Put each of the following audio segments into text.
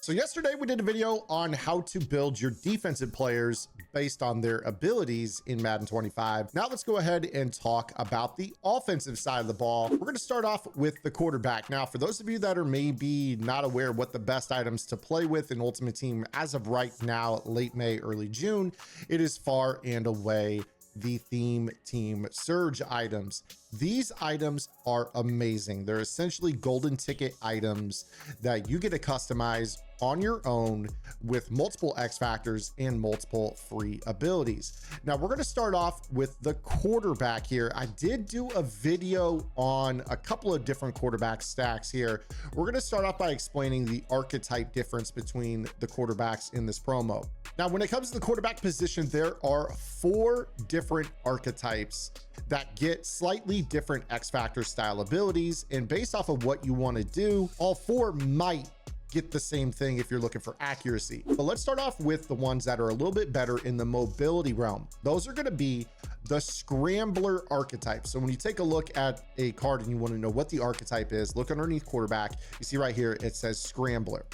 So yesterday we did a video on how to build your defensive players based on their abilities in Madden 25. Now let's go ahead and talk about the offensive side of the ball. We're going to start off with the quarterback. Now, for those of you that are maybe not aware what the best items to play with in Ultimate Team as of right now, late May, early June, it is far and away the Theme Team Surge items. These items are amazing. They're essentially golden ticket items that you get to customize on your own with multiple X factors and multiple free abilities. Now we're going to start off with the quarterback here. I did do a video on a couple of different quarterback stacks here. We're going to start off by explaining the archetype difference between the quarterbacks in this promo. Now, when it comes to the quarterback position, there are 4 different archetypes that get slightly different X Factor style abilities. And based off of what you want to do, all 4 might get the same thing if you're looking for accuracy. But let's start off with the ones that are a little bit better in the mobility realm. Those are going to be the Scrambler archetype. So when you take a look at a card and you want to know what the archetype is, look underneath quarterback. You see right here, it says Scrambler.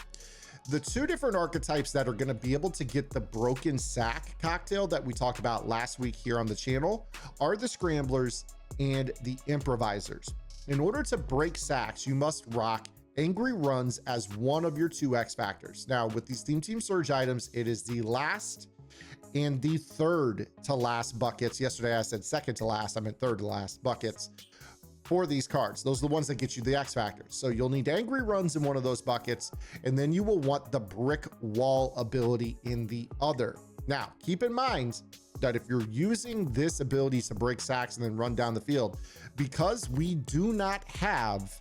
The 2 different archetypes that are going to be able to get the broken sack cocktail that we talked about last week here on the channel are the Scramblers and the Improvisers. In order to break sacks, you must rock Angry Runs as one of your 2 X Factors. Now, with these Theme Team Surge items, it is the last and the third to last buckets. Yesterday, I said second to last. I meant third to last buckets for these cards. Those are the ones that get you the X Factors. So you'll need Angry Runs in one of those buckets, and then you will want the Brick Wall ability in the other. Now, keep in mind that if you're using this ability to break sacks and then run down the field, because we do not have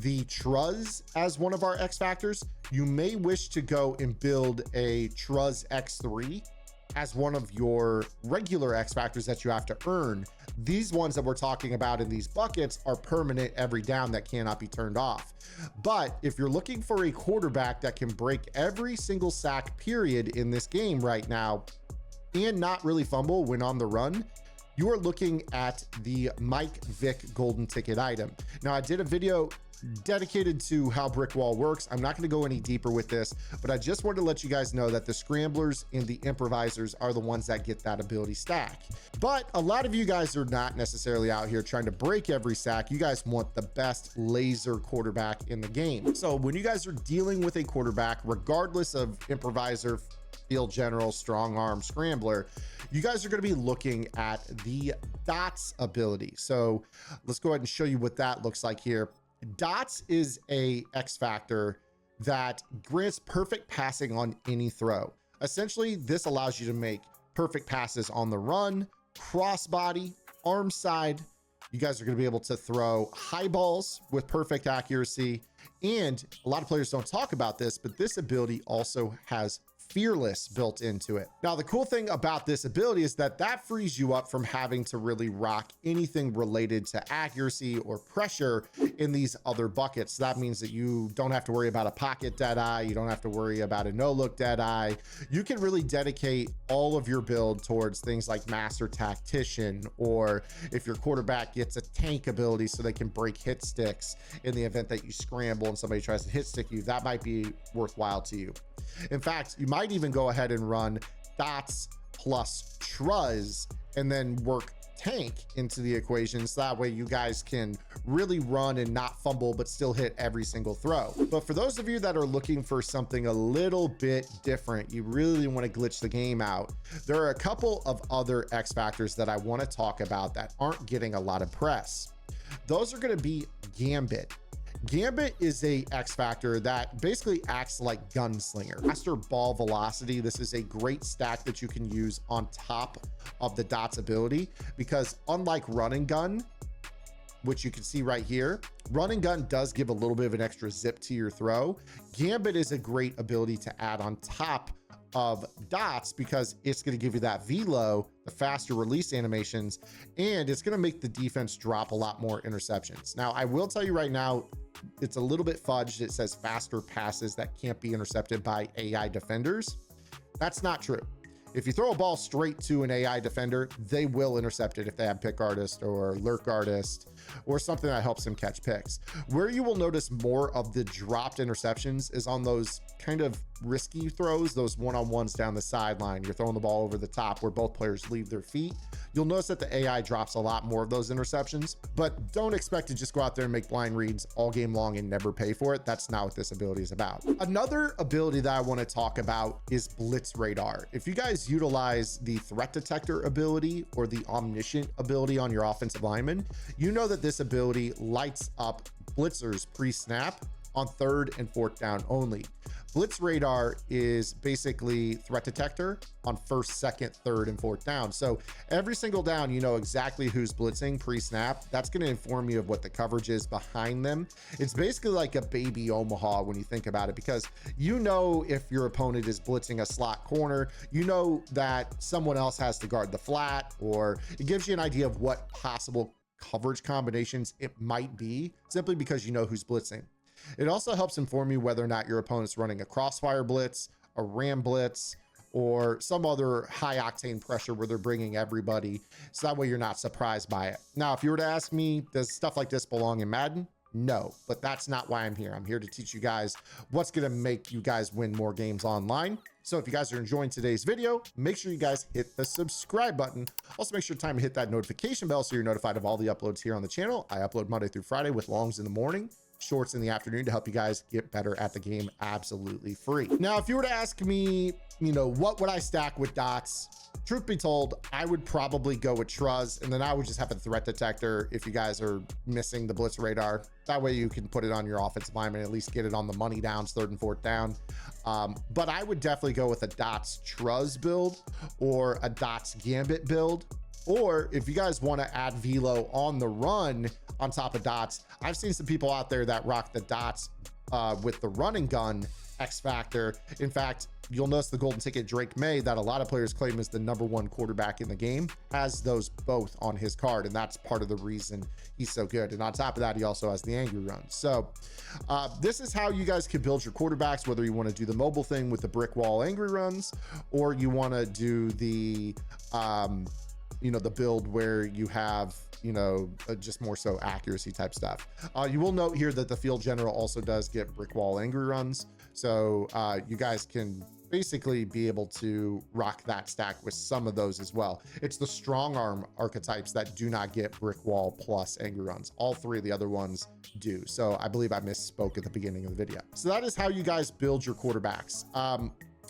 the Truz as one of our X Factors, you may wish to go and build a Truz X3 as one of your regular X Factors that you have to earn. These ones that we're talking about in these buckets are permanent every down that cannot be turned off. But if you're looking for a quarterback that can break every single sack period in this game right now and not really fumble when on the run, you are looking at the Mike Vick golden ticket item. Now, I did a video dedicated to how Brick Wall works. I'm not going to go any deeper with this, but I just wanted to let you guys know that the Scramblers and the Improvisers are the ones that get that ability stack. But a lot of you guys are not necessarily out here trying to break every sack. You guys want the best laser quarterback in the game. So when you guys are dealing with a quarterback, regardless of Improviser, Field General, Strong Arm, Scrambler, you guys are going to be looking at the Dots ability. So let's go ahead and show you what that looks like here. Dots is a X Factor that grants perfect passing on any throw. Essentially, this allows you to make perfect passes on the run, crossbody, arm side. You guys are going to be able to throw high balls with perfect accuracy. And a lot of players don't talk about this, but this ability also has Fearless built into it. Now, the cool thing about this ability is that that frees you up from having to really rock anything related to accuracy or pressure in these other buckets. That means that you don't have to worry about a pocket dead eye. You don't have to worry about a no look dead eye. You can really dedicate all of your build towards things like Master Tactician, or if your quarterback gets a tank ability so they can break hit sticks in the event that you scramble and somebody tries to hit stick you, that might be worthwhile to you. In fact, you might even go ahead and run Dots plus Truz and then work Tank into the equation, so that way you guys can really run and not fumble but still hit every single throw. But for those of you that are looking for something a little bit different, you really want to glitch the game out, there are a couple of other X Factors that I want to talk about that aren't getting a lot of press. Those are going to be Gambit. Gambit is a X Factor that basically acts like Gunslinger. Faster ball velocity. This is a great stack that you can use on top of the Dots ability, because unlike Run and Gun, which you can see right here, Run and Gun does give a little bit of an extra zip to your throw. Gambit is a great ability to add on top of Dots because it's going to give you that velo, the faster release animations, and it's going to make the defense drop a lot more interceptions. Now, I will tell you right now, it's a little bit fudged. It says faster passes that can't be intercepted by AI defenders. That's not true. If you throw a ball straight to an AI defender, they will intercept it if they have Pick Artist or Lurk Artist or something that helps them catch picks. Where you will notice more of the dropped interceptions is on those kind of risky throws, those one-on-ones down the sideline, you're throwing the ball over the top where both players leave their feet, you'll notice that the AI drops a lot more of those interceptions. But don't expect to just go out there and make blind reads all game long and never pay for it. That's not what this ability is about. Another ability that I want to talk about is Blitz Radar. If you guys utilize the threat detector ability or the omniscient ability on your offensive lineman, you know that this ability lights up blitzers pre-snap on 3rd and 4th down only. Blitz Radar is basically threat detector on 1st, 2nd, 3rd, and 4th down. So every single down, you know exactly who's blitzing pre-snap. That's going to inform you of what the coverage is behind them. It's basically like a baby Omaha when you think about it, because you know if your opponent is blitzing a slot corner, you know that someone else has to guard the flat, or it gives you an idea of what possible coverage combinations it might be, simply because you know who's blitzing. It also helps inform you whether or not your opponent's running a crossfire blitz, a ram blitz, or some other high octane pressure where they're bringing everybody. So that way you're not surprised by it. Now, if you were to ask me, does stuff like this belong in Madden? No, but that's not why I'm here. I'm here to teach you guys what's going to make you guys win more games online. So if you guys are enjoying today's video, make sure you guys hit the subscribe button. Also, make sure to hit that notification bell so you're notified of all the uploads here on the channel. I upload Monday through Friday with longs in the morning, shorts in the afternoon, to help you guys get better at the game absolutely free. Now, if you were to ask me, you know, what would I stack with dots? Truth be told, I would probably go with Truz, and then I would just have a threat detector if you guys are missing the Blitz Radar. That way you can put it on your offensive lineman, at least get it on the money downs, 3rd and 4th down. But I would definitely go with a dots Truz build or a dots Gambit build. Or if you guys want to add velo on the run on top of dots, I've seen some people out there that rock the dots with the running gun X Factor. In fact, you'll notice the golden ticket Drake May, that a lot of players claim is the #1 quarterback in the game, has those both on his card, and that's part of the reason he's so good. And on top of that, he also has the angry run. So this is how you guys can build your quarterbacks, whether you want to do the mobile thing with the brick wall angry runs, or you want to do the you know, the build where you have, you know, just more so accuracy type stuff. You will note here that the field general also does get brick wall angry runs. So you guys can basically be able to rock that stack with some of those as well. It's the strong arm archetypes that do not get brick wall plus angry runs. All 3 of the other ones do. So I believe I misspoke at the beginning of the video. So that is how you guys build your quarterbacks.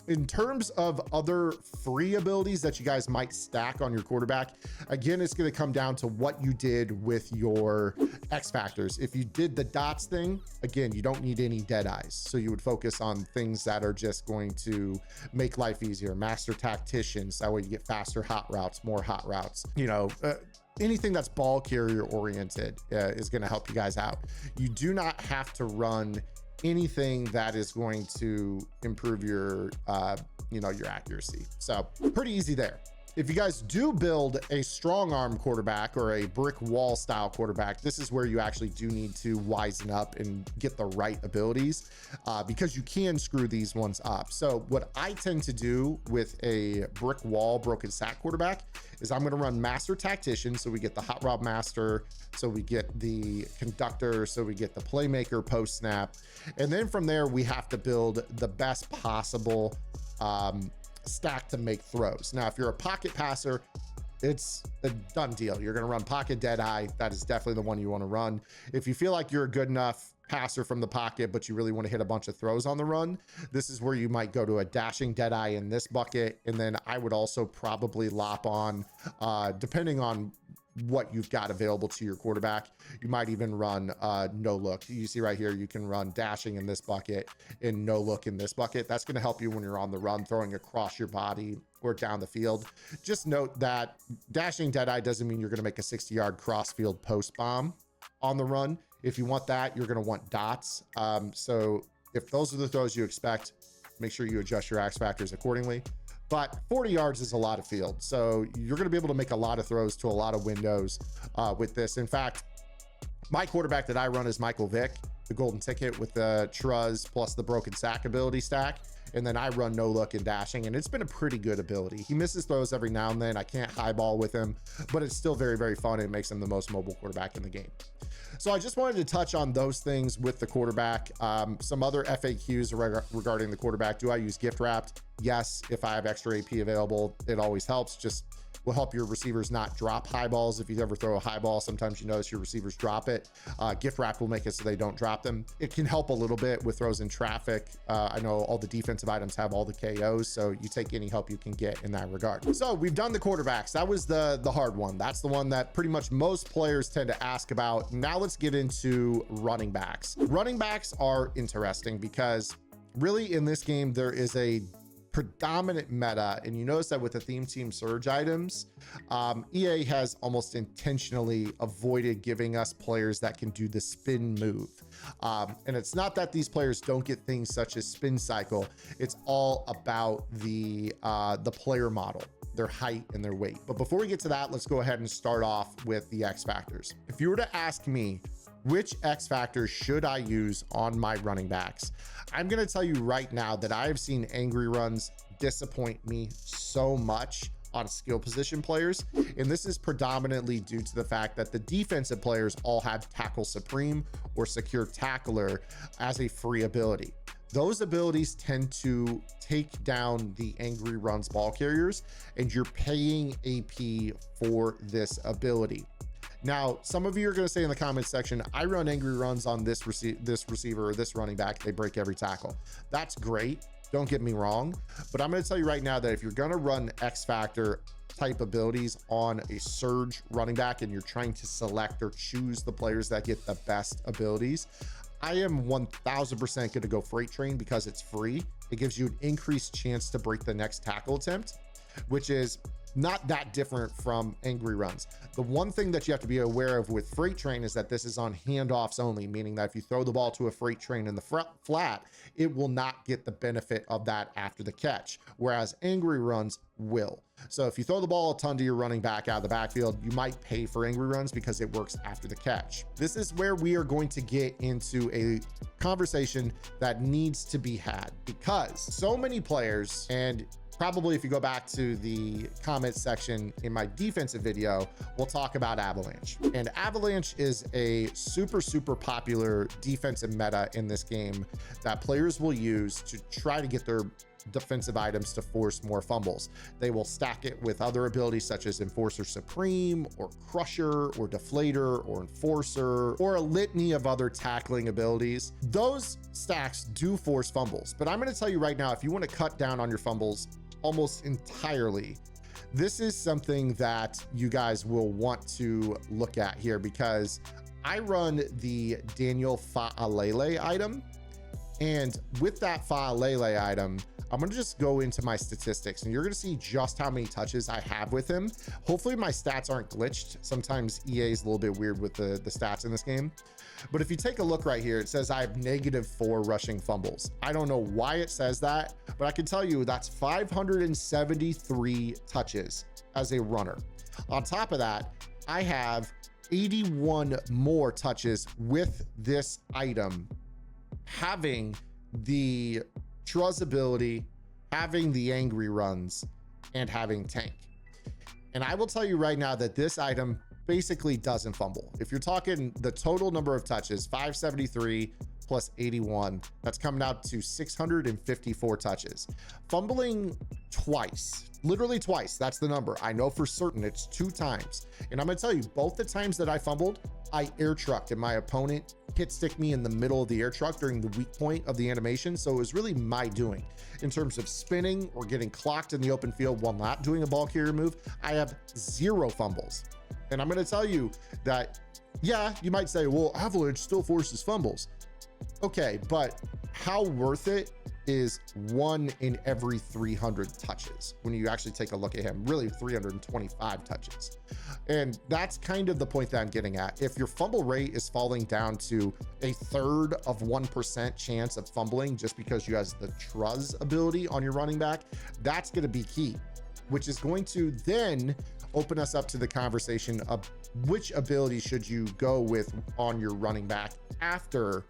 In terms of other free abilities that you guys might stack on your quarterback, again, it's going to come down to what you did with your X factors. If you did the dots thing, again, you don't need any dead eyes. So you would focus on things that are just going to make life easier. Master tacticians, that way you get faster hot routes, more hot routes, you know, anything that's ball carrier oriented is going to help you guys out. You do not have to run anything that is going to improve your you know, your accuracy. So pretty easy there. If you guys do build a strong arm quarterback or a brick wall style quarterback, this is where you actually do need to wisen up and get the right abilities because you can screw these ones up. So what I tend to do with a brick wall broken sack quarterback is I'm going to run master tactician. So we get the hot rod master. So we get the conductor. So we get the playmaker post snap. And then from there, we have to build the best possible stack to make throws. Now, if you're a pocket passer, it's a done deal. You're going to run pocket dead eye. That is definitely the one you want to run. If you feel like you're a good enough passer from the pocket, but you really want to hit a bunch of throws on the run, this is where you might go to a dashing dead eye in this bucket. And then I would also probably lop on, depending on what you've got available to your quarterback, you might even run no look. You see right here, you can run dashing in this bucket and no look in this bucket. That's going to help you when you're on the run, throwing across your body or down the field. Just note that dashing dead eye doesn't mean you're going to make a 60-yard cross field post bomb on the run. If you want that, you're going to want dots. So if those are the throws you expect, make sure you adjust your X factors accordingly. But 40 yards is a lot of field. So you're going to be able to make a lot of throws to a lot of windows with this. In fact, my quarterback that I run is Michael Vick, the golden ticket with the Truz plus the broken sack ability stack. and then I run no look and dashing, and it's been a pretty good ability. He misses throws every now and then. I can't highball with him, but it's still very, very fun, and it makes him the most mobile quarterback in the game. So I just wanted to touch on those things with the quarterback. Some other FAQs regarding the quarterback. Do I use gift wrapped? Yes. If I have extra AP available, it always helps. Just will help your receivers not drop high balls. If you ever throw a high ball, sometimes you notice your receivers drop it. Gift wrap will make it so they don't drop them. It can help a little bit with throws in traffic. I know all the defensive items have all the KOs, so you take any help you can get in that regard. So we've done the quarterbacks. That was the hard one. That's the one that pretty much most players tend to ask about. Now let's get into running backs. Running backs are interesting because really in this game, there is a predominant meta, and you notice that with the theme team surge items, EA has almost intentionally avoided giving us players that can do the spin move. And it's not that these players don't get things such as spin cycle, it's all about the player model, their height and their weight. But before we get to that, let's go ahead and start off with the X factors. If you were to ask me which X factors should I use on my running backs, I'm going to tell you right now that I have seen angry runs disappoint me so much on skill position players. And this is predominantly due to the fact that the defensive players all have tackle supreme or secure tackler as a free ability. Those abilities tend to take down the angry runs ball carriers, and you're paying AP for this ability. Now, some of you are going to say in the comments section, I run angry runs on this receiver or this running back, they break every tackle. That's great. Don't get me wrong. But I'm going to tell you right now that if you're going to run X factor type abilities on a surge running back and you're trying to select or choose the players that get the best abilities, I am 1000% going to go Freight Train because it's free. It gives you an increased chance to break the next tackle attempt, which is not that different from angry runs. The one thing that you have to be aware of with Freight Train is that this is on handoffs only, meaning that if you throw the ball to a Freight Train in the flat, it will not get the benefit of that after the catch, whereas angry runs will. So if you throw the ball a ton to your running back out of the backfield, you might pay for angry runs because it works after the catch. This is where we are going to get into a conversation that needs to be had, because so many players, and probably if you go back to the comments section in my defensive video, we'll talk about Avalanche. And Avalanche is a super, super popular defensive meta in this game that players will use to try to get their defensive items to force more fumbles. They will stack it with other abilities such as Enforcer Supreme or Crusher or Deflator or Enforcer or a litany of other tackling abilities. Those stacks do force fumbles, but I'm going to tell you right now, if you want to cut down on your fumbles almost entirely, this is something that you guys will want to look at here, because I run the Daniel Faalele item, and with that Faalele item, I'm going to just go into my statistics and you're going to see just how many touches I have with him. Hopefully my stats aren't glitched. Sometimes EA is a little bit weird with the stats in this game. But if you take a look right here, it says I have -4 rushing fumbles. I don't know why it says that, but I can tell you that's 573 touches as a runner. On top of that, I have 81 more touches with this item, having the Truz ability, having the angry runs, and having tank. And I will tell you right now that this item basically doesn't fumble. If you're talking the total number of touches, 573 plus 81, that's coming out to 654 touches. Fumbling twice, literally twice, that's the number. I know for certain it's 2 times. And I'm gonna tell you, both the times that I fumbled, I air trucked and my opponent hit stick me in the middle of the air truck during the weak point of the animation. So it was really my doing. In terms of spinning or getting clocked in the open field while not doing a ball carrier move, I have 0 fumbles. And I'm going to tell you that, yeah, you might say, well, Avalanche still forces fumbles. Okay, but how worth it is 1 in every 300 touches when you actually take a look at him, really 325 touches. And that's kind of the point that I'm getting at. If your fumble rate is falling down to 1/3 of 1% chance of fumbling just because you have the Truz ability on your running back, that's going to be key, which is going to then open us up to the conversation of which ability should you go with on your running back after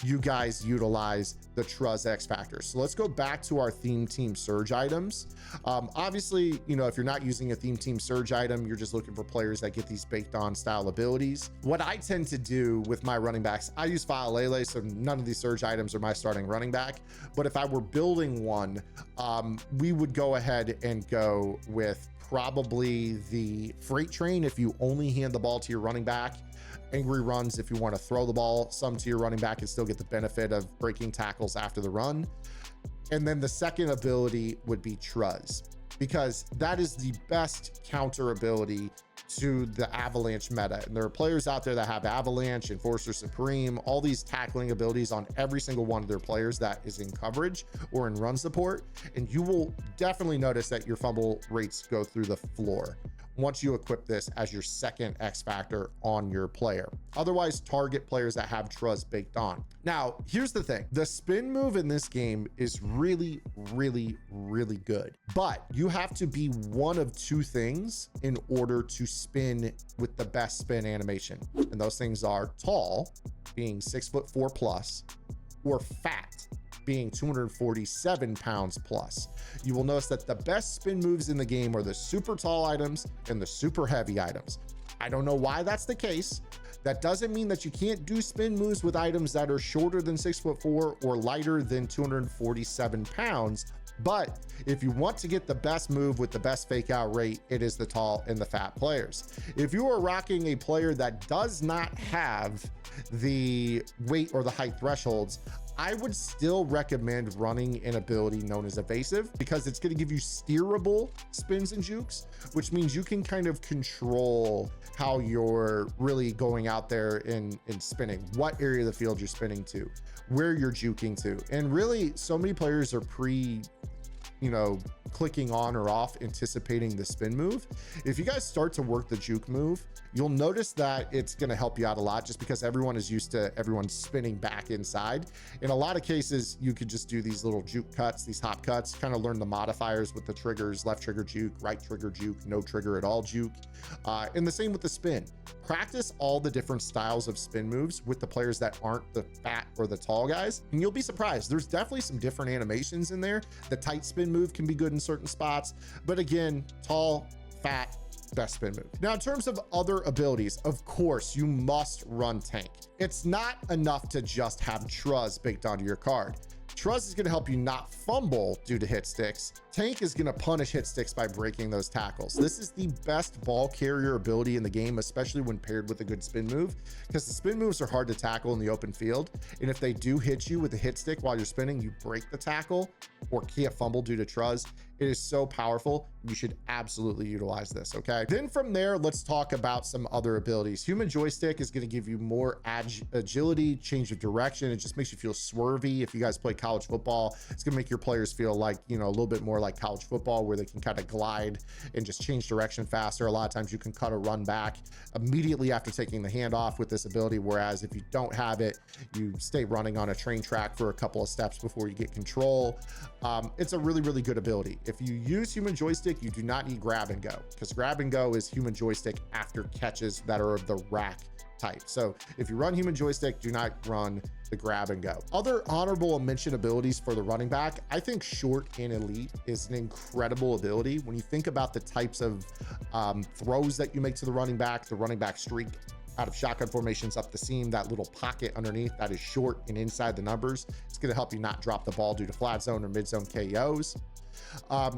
you guys utilize the Truz X Factor. So let's go back to our Theme Team Surge items. Obviously, you know, if you're not using a Theme Team Surge item, you're just looking for players that get these baked on style abilities. What I tend to do with my running backs, I use Faalele, so none of these Surge items are my starting running back. But if I were building one, we would go ahead and go with probably the Freight Train if you only hand the ball to your running back. Angry Runs if you want to throw the ball some to your running back and still get the benefit of breaking tackles after the run. And then the second ability would be Truz, because that is the best counter ability to the Avalanche meta. And there are players out there that have Avalanche, Enforcer Supreme, all these tackling abilities on every single one of their players that is in coverage or in run support. And you will definitely notice that your fumble rates go through the floor once you equip this as your second X Factor on your player. Otherwise, target players that have Truz baked on. Now, here's the thing. The spin move in this game is really, really, really good. But you have to be one of two things in order to spin with the best spin animation. And those things are tall, being 6'4" plus, or fat, being 247 pounds plus. You will notice that the best spin moves in the game are the super tall items and the super heavy items. I don't know why that's the case. That doesn't mean that you can't do spin moves with items that are shorter than 6'4" or lighter than 247 pounds. But if you want to get the best move with the best fake out rate, it is the tall and the fat players. If you are rocking a player that does not have the weight or the height thresholds, I would still recommend running an ability known as Evasive, because it's going to give you steerable spins and jukes, which means you can kind of control how you're really going out there and spinning, what area of the field you're spinning to, where you're juking to. And really, so many players are clicking on or off, anticipating the spin move. If you guys start to work the juke move, you'll notice that it's going to help you out a lot, just because everyone is used to everyone spinning back inside. In a lot of cases, you could just do these little juke cuts, these hop cuts, kind of learn the modifiers with the triggers: left trigger juke, right trigger juke, no trigger at all juke. And the same with the spin. Practice all the different styles of spin moves with the players that aren't the fat or the tall guys, and you'll be surprised. There's definitely some different animations in there. The tight spin move can be good in certain spots, but again, tall, fat, best spin move. Now, in terms of other abilities, of course, you must run Tank. It's not enough to just have Truz baked onto your card. Truz is going to help you not fumble due to hit sticks. Tank is going to punish hit sticks by breaking those tackles. This is the best ball carrier ability in the game, especially when paired with a good spin move, because the spin moves are hard to tackle in the open field. And if they do hit you with a hit stick while you're spinning, you break the tackle or can't fumble due to Truz. It is so powerful. You should absolutely utilize this, okay? Then from there, let's talk about some other abilities. Human Joystick is going to give you more agility, change of direction. It just makes you feel swervy. If you guys play college football, it's going to make your players feel like, a little bit more like college football, where they can kind of glide and just change direction faster. A lot of times you can cut a run back immediately after taking the handoff with this ability, whereas if you don't have it, you stay running on a train track for a couple of steps before you get control. It's a really, really good ability. If you use Human Joystick, you do not need Grab and Go, because Grab and Go is Human Joystick after catches that are of the rack type. So if you run Human Joystick, do not run the Grab and Go. Other honorable mention abilities for the running back, I think Short and Elite is an incredible ability. When you think about the types of throws that you make to the running back streak out of shotgun formations up the seam, that little pocket underneath, that is short and inside the numbers. It's going to help you not drop the ball due to flat zone or mid zone KOs.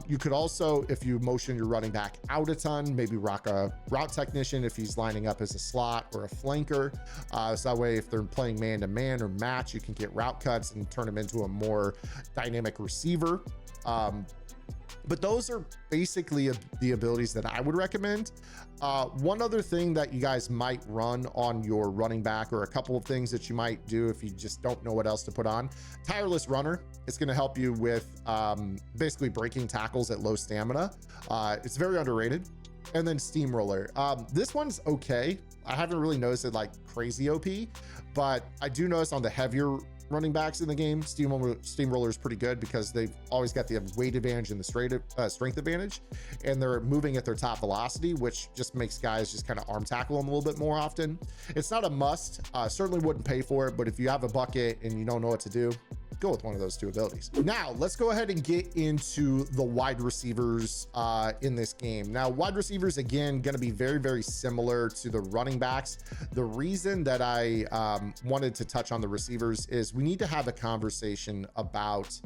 You could also, if you motion your running back out a ton, maybe rock a route technician if he's lining up as a slot or a flanker. So that way, if they're playing man to man or match, you can get route cuts and turn him into a more dynamic receiver. But those are basically the abilities that I would recommend. One other thing that you guys might run on your running back, or a couple of things that you might do if you just don't know what else to put on: Tireless Runner. It's going to help you with basically breaking tackles at low stamina. It's very underrated. And then Steamroller. This one's okay. I haven't really noticed it like crazy OP, but I do notice on the heavier running backs in the game. Steamroller is pretty good because they've always got the weight advantage and the strength advantage, and they're moving at their top velocity, which just makes guys just kind of arm tackle them a little bit more often. It's not a must. Certainly wouldn't pay for it, but if you have a bucket and you don't know what to do, go with one of those two abilities. Now let's go ahead and get into the wide receivers in this game. Now, wide receivers, again, going to be very, very similar to the running backs. The reason that I wanted to touch on the receivers is we need to have a conversation about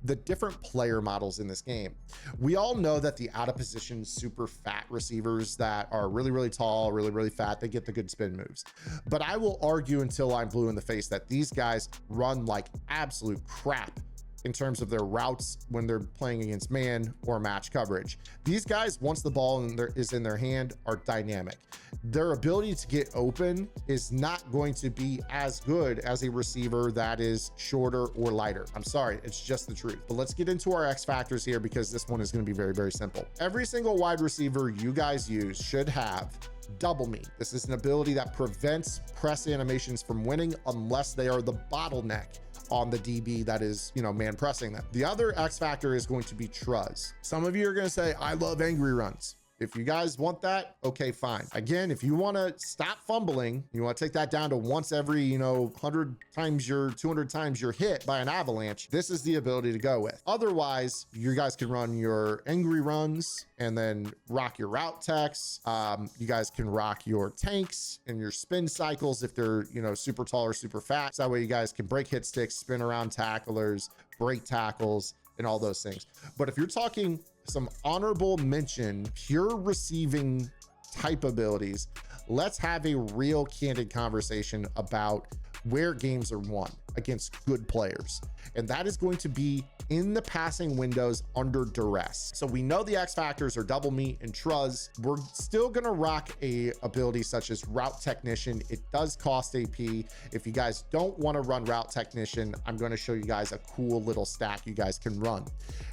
the different player models in this game. We all know that the out of position, super fat receivers that are really, really tall, really, really fat, they get the good spin moves. But I will argue until I'm blue in the face that these guys run like absolute crap in terms of their routes when they're playing against man or match coverage. These guys, once the ball is in their hand, are dynamic. Their ability to get open is not going to be as good as a receiver that is shorter or lighter. I'm sorry, it's just the truth. But let's get into our X factors here, because this one is going to be very, very simple. Every single wide receiver you guys use should have double me. This is an ability that prevents press animations from winning unless they are the bottleneck on the DB that is, man pressing them. The other X factor is going to be Truz. Some of you are going to say, I love angry runs. If you guys want that, okay, fine. Again, if you want to stop fumbling, you want to take that down to once every, 100 times 200 times you're hit by an avalanche, this is the ability to go with. Otherwise, you guys can run your angry runs and then rock your route techs. You guys can rock your tanks and your spin cycles if they're, super tall or super fat. So that way you guys can break hit sticks, spin around tacklers, break tackles, and all those things. But if you're talking some honorable mention, pure receiving type abilities, let's have a real candid conversation about where games are won against good players. And that is going to be in the passing windows under duress. So we know the X factors are double me and Truz. We're still gonna rock a ability such as Route Technician. It does cost AP. If you guys don't wanna run Route Technician, I'm gonna show you guys a cool little stack you guys can run.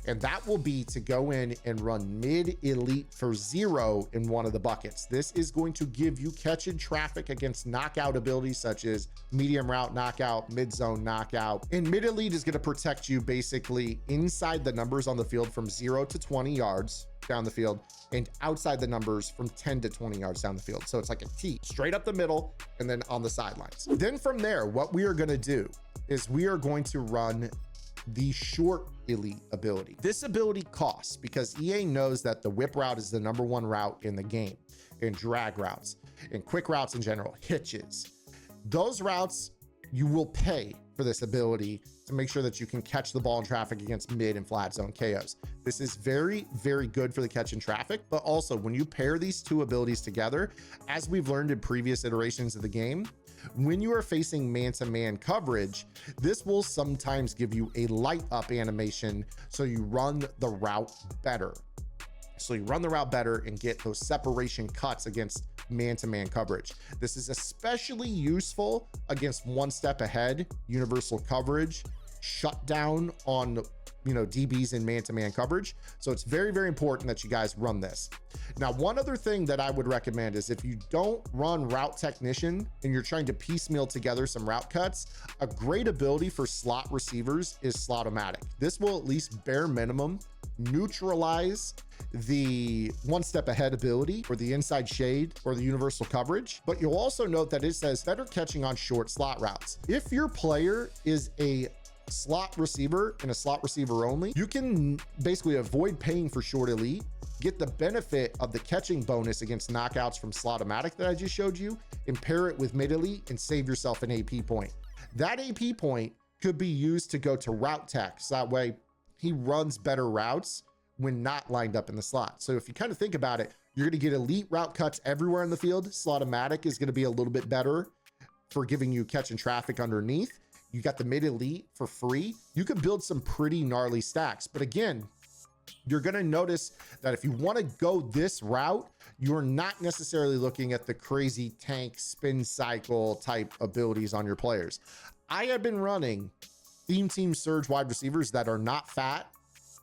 And that will be to go in and run mid elite for 0 in one of the buckets. This is going to give you catch in traffic against knockout abilities such as medium route knockout, mid zone knockout. And mid elite is gonna protect you basically inside the numbers on the field from 0 to 20 yards down the field, and outside the numbers from 10 to 20 yards down the field. So it's like a T straight up the middle and then on the sidelines. Then from there, what we are going to do is we are going to run the short elite ability. This ability costs because EA knows that the whip route is the #1 route in the game, in drag routes, in quick routes in general, hitches. Those routes, you will pay for this ability to make sure that you can catch the ball in traffic against mid and flat zone KOs. This is very, very good for the catch in traffic, but also when you pair these two abilities together, as we've learned in previous iterations of the game, when you are facing man-to-man coverage, this will sometimes give you a light up animation so you run the route better. So you run the route better and get those separation cuts against man-to-man coverage. This is especially useful against one step ahead, universal coverage, shutdown on DBs in man-to-man coverage. So it's very, very important that you guys run this. Now, one other thing that I would recommend is if you don't run Route Technician and you're trying to piecemeal together some route cuts, a great ability for slot receivers is Slot-O-Matic. This will at least bare minimum neutralize the one step ahead ability or the inside shade or the universal coverage, but you'll also note that it says better catching on short slot routes. If your player is a slot receiver and a slot receiver only, you can basically avoid paying for short elite, get the benefit of the catching bonus against knockouts from Slot-O-Matic that I just showed you, and pair it with mid elite and save yourself an AP point. That AP point could be used to go to route tech, so that way he runs better routes when not lined up in the slot. So if you kind of think about it, you're going to get elite route cuts everywhere in the field. Slot-O-Matic is going to be a little bit better for giving you catch and traffic underneath. You got the mid elite for free. You could build some pretty gnarly stacks. But again, you're going to notice that if you want to go this route, you're not necessarily looking at the crazy tank spin cycle type abilities on your players. I have been running theme team surge wide receivers that are not fat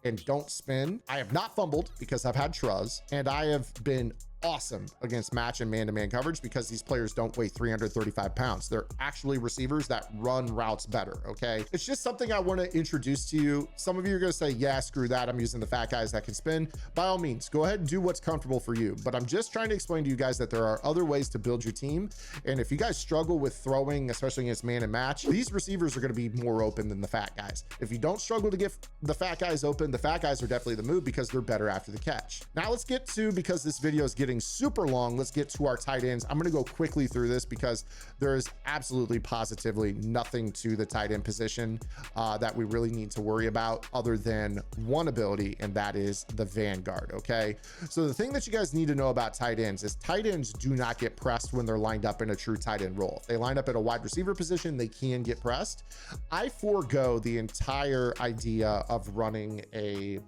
and don't spin. I have not fumbled because I've had Truz, and I have been awesome against match and man-to-man coverage because these players don't weigh 335 pounds. They're actually receivers that run routes better, okay? It's just something I want to introduce to you. Some of you are going to say, yeah, screw that, I'm using the fat guys that can spin. By all means, go ahead and do what's comfortable for you. But I'm just trying to explain to you guys that there are other ways to build your team. And if you guys struggle with throwing, especially against man and match, these receivers are going to be more open than the fat guys. If you don't struggle to get the fat guys open, the fat guys are definitely the move because they're better after the catch. Now let's get to, because this video is getting super long, let's get to our tight ends. I'm going to go quickly through this because there is absolutely positively nothing to the tight end position that we really need to worry about other than one ability, and that is the Vanguard. Okay, so the thing that you guys need to know about tight ends is tight ends do not get pressed when they're lined up in a true tight end role. If they line up at a wide receiver position, they can get pressed. I forego the entire idea of running a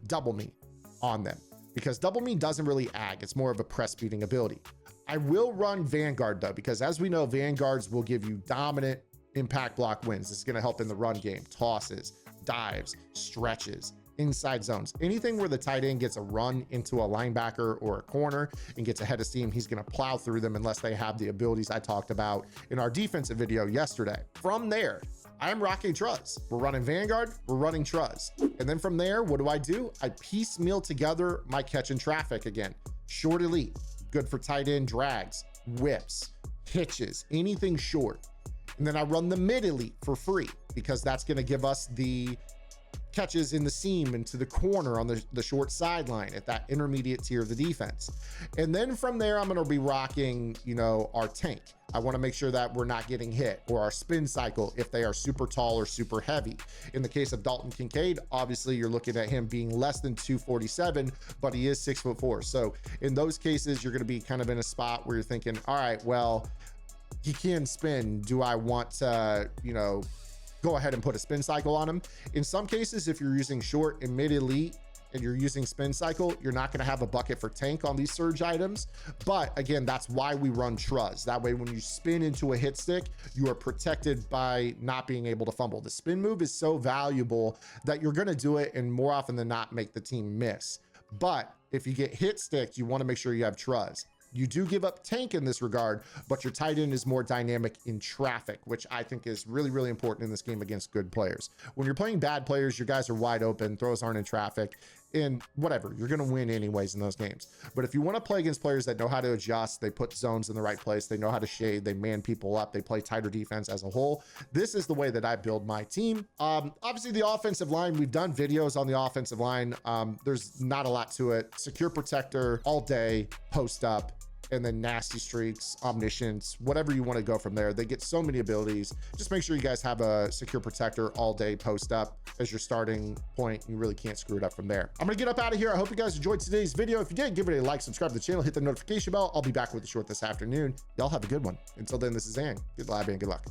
double me on them because double me doesn't really ag. It's more of a press beating ability. I will run Vanguard though, because as we know, Vanguards will give you dominant impact block wins. This is going to help in the run game, tosses, dives, stretches, inside zones, anything where the tight end gets a run into a linebacker or a corner and gets ahead of steam. He's going to plow through them unless they have the abilities I talked about in our defensive video yesterday. From there, I'm rocking Truz. We're running Vanguard, we're running Truz. And then from there, what do? I piecemeal together my catch and traffic again. Short elite, good for tight end drags, whips, hitches, anything short. And then I run the mid elite for free because that's going to give us the catches in the seam into the corner on the short sideline at that intermediate tier of the defense. And then from there, I'm going to be rocking, you know, our tank. I want to make sure that we're not getting hit, or our spin cycle if they are super tall or super heavy. In the case of Dalton Kincaid, obviously you're looking at him being less than 247, but he is 6'4". So in those cases, you're going to be kind of in a spot where you're thinking, all right, well, he can spin. Do I want to, you know, go ahead and put a spin cycle on him? In some cases, if you're using short and mid elite and you're using spin cycle, you're not going to have a bucket for tank on these surge items. But again, that's why we run Truz. That way, when you spin into a hit stick, you are protected by not being able to fumble. The spin move is so valuable that you're going to do it and more often than not make the team miss. But if you get hit sticked, you want to make sure you have Truz. You do give up tank in this regard, but your tight end is more dynamic in traffic, which I think is really, really important in this game against good players. When you're playing bad players, your guys are wide open, throws aren't in traffic, and whatever, you're going to win anyways in those games. But if you want to play against players that know how to adjust, they put zones in the right place, they know how to shade, they man people up, they play tighter defense as a whole, this is the way that I build my team. Obviously the offensive line, we've done videos on the offensive line. There's not a lot to it. Secure protector all day, post up, and then nasty streaks, omniscience, whatever you want to go from there. They get so many abilities. Just make sure you guys have a secure protector all day post up as your starting point. You really can't screw it up from there. I'm gonna get up out of here. I hope you guys enjoyed today's video. If you did, give it a like, subscribe to the channel, hit the notification bell. I'll be back with a short this afternoon. Y'all have a good one. Until then, this is Zan. Good lab and good luck.